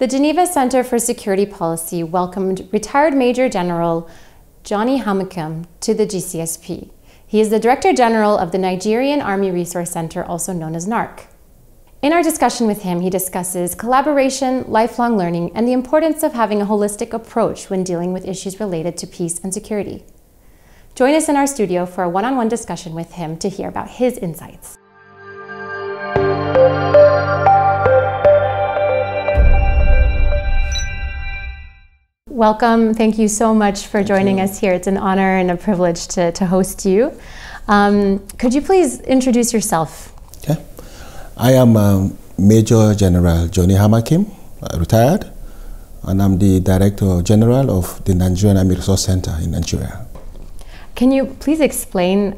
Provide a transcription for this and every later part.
The Geneva Centre for Security Policy welcomed retired Major General Johnny Hamakim to the GCSP. He is the Director General of the Nigerian Army Resource Centre, also known as NARC. In our discussion with him, he discusses collaboration, lifelong learning, and the importance of having a holistic approach when dealing with issues related to peace and security. Join us in our studio for a one-on-one discussion with him to hear about his insights. Welcome. Thank you so much for joining us here. It's an honor and a privilege to host you. Could you please introduce yourself? Okay. I am Major General Johnny Hamakim, retired, and I'm the Director General of the Nigerian Army Resource Centre in Nigeria. Can you please explain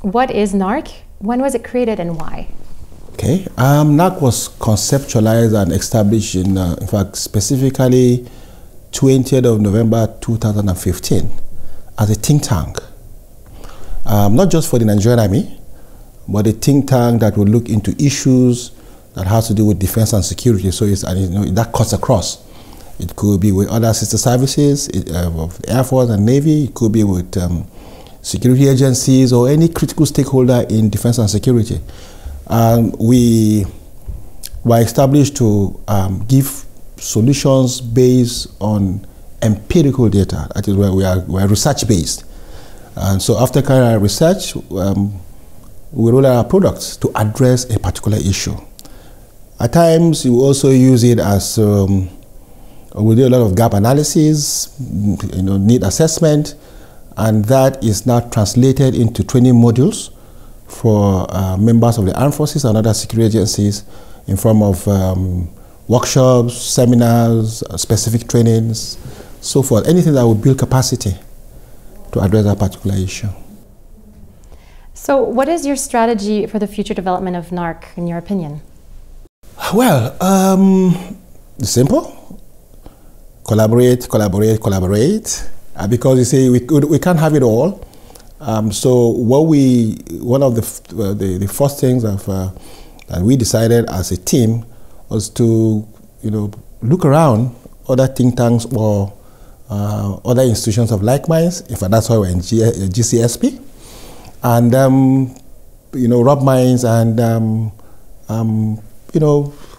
what is NARC? When was it created and why? Okay. NARC was conceptualized and established in fact, specifically 20th of November 2015 as a think tank. Not just for the Nigerian Army, but a think tank that will look into issues that has to do with defense and security. So it's, that cuts across. It could be with other sister services of the Air Force and Navy. It could be with security agencies or any critical stakeholder in defense and security. We were established to give solutions based on empirical data. That is where we are research-based. And so after carrying out research, we roll out our products to address a particular issue. At times, we also use it as, we do a lot of gap analysis, need assessment, and that is now translated into training modules for members of the armed forces and other security agencies in form of workshops, seminars, specific trainings, so forth. Anything that will build capacity to address that particular issue. So what is your strategy for the future development of NARC, in your opinion? Well, simple. Collaborate, collaborate, collaborate. Because you see, we can't have it all. So one of the first things that we decided as a team was to, look around other think tanks or other institutions of like minds. In fact, that's why we're in GCSP, and rub minds and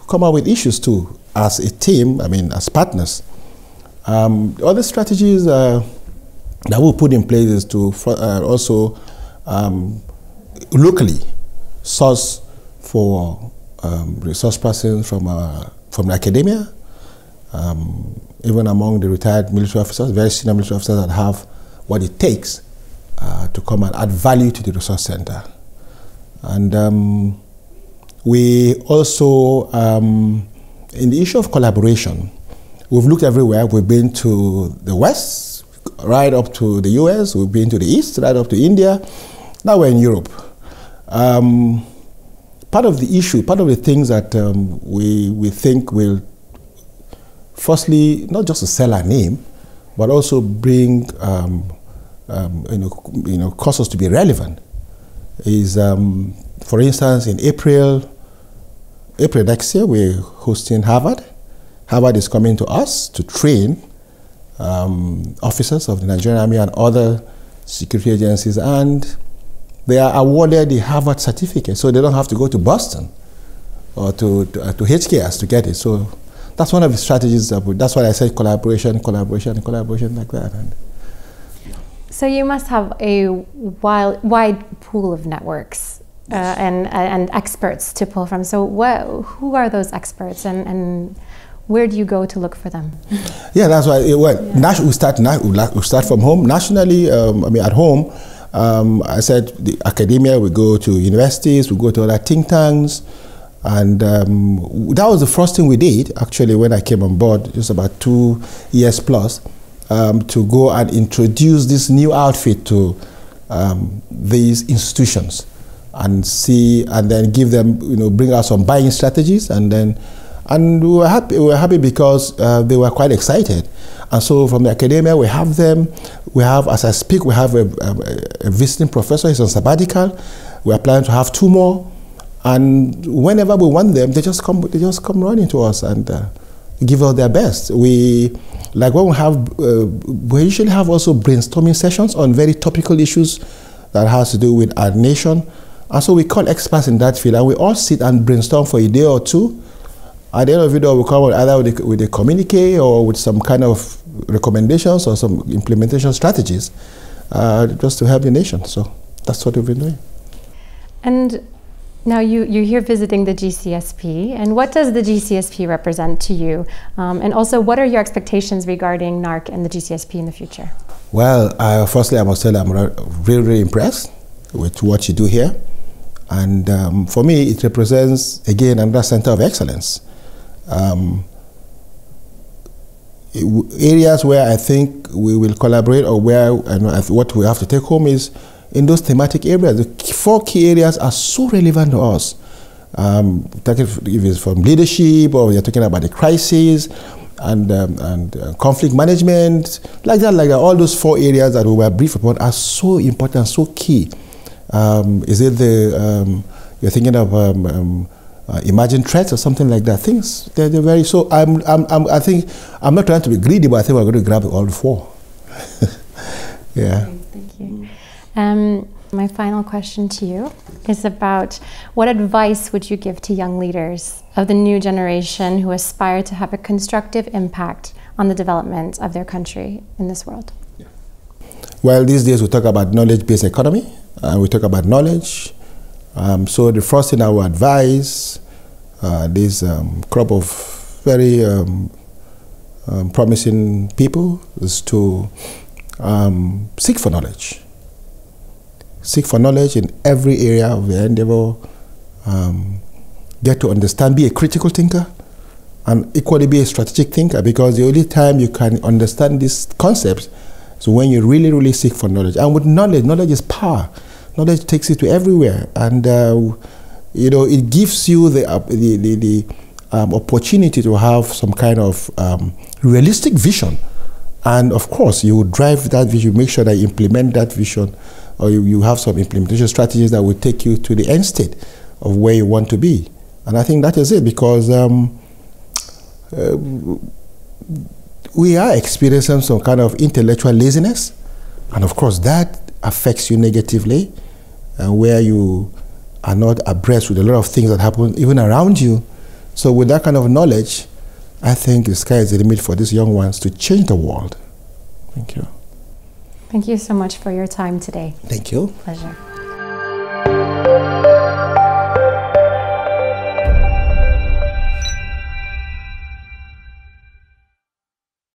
come up with issues too as a team. As partners. Other strategies that we'll put in place is to also locally source for resource persons from the academia, even among the retired military officers, very senior military officers that have what it takes to come and add value to the resource center. And we also, in the issue of collaboration, we've looked everywhere. We've been to the West, right up to the US. We've been to the East, right up to India. Now we're in Europe. Part of the issue, part of the things that we think will, firstly, not just to sell our name, but also bring, cause us to be relevant, is, for instance, in April next year, we're hosting Harvard. Harvard is coming to us to train officers of the Nigerian Army and other security agencies, and they are awarded the Harvard certificate, so they don't have to go to Boston or to HKS to get it. So that's one of the strategies. That's why I said collaboration, collaboration, collaboration, like that. So you must have a wide pool of networks and experts to pull from. So who are those experts, and where do you go to look for them? Yeah, that's why. We start from home. Nationally, at home. I said the academia, we go to universities, we go to other think tanks, and that was the first thing we did actually when I came on board, just about 2 years plus, to go and introduce this new outfit to these institutions and see, and then give them, bring out some buying strategies, and we were happy. We were happy because they were quite excited. And so from the academia, we have them. We have, as I speak, we have a visiting professor. He's on sabbatical. We are planning to have 2 more. And whenever we want them, they just come running to us, and give out their best. Like when we usually have also brainstorming sessions on very topical issues that has to do with our nation. And so we call experts in that field, and we all sit and brainstorm for a day or two. At the end of it all, we come out either with a communique or with some kind of recommendations or some implementation strategies just to help the nation. So that's what we've been doing. And now you're here visiting the GCSP, and what does the GCSP represent to you? And also, what are your expectations regarding NARC and the GCSP in the future? Well, firstly, I must tell you I'm really, really impressed with what you do here. And for me, it represents, again, another center of excellence. Areas where I think we will collaborate, or where what we have to take home is in those thematic areas. The 4 key areas are so relevant to us. If it's from leadership, or you're talking about the crisis and conflict management, like that, all those 4 areas that we were briefed upon are so important, so key. Is it you're thinking of emerging threats or something like that? Things they're very. So I think I'm not trying to be greedy, but I think we're going to grab all 4. Yeah. Okay, thank you. My final question to you is about what advice would you give to young leaders of the new generation who aspire to have a constructive impact on the development of their country in this world? Yeah. Well, these days we talk about knowledge-based economy. We talk about knowledge. So the first thing I would advise this crop of very promising people is to seek for knowledge. Seek for knowledge in every area of their endeavor. Get to understand, be a critical thinker, and equally be a strategic thinker, because the only time you can understand these concepts is when you really, really seek for knowledge. And with knowledge, knowledge is power. Knowledge takes you to everywhere, and you know, it gives you the opportunity to have some kind of realistic vision. And of course, you would drive that vision, make sure that you implement that vision, or you have some implementation strategies that will take you to the end state of where you want to be. And I think that is it, because we are experiencing some kind of intellectual laziness, and of course that affects you negatively, where you are not abreast with a lot of things that happen even around you. So with that kind of knowledge, I think the sky is the limit for these young ones to change the world. Thank you. Thank you so much for your time today. Thank you. Pleasure.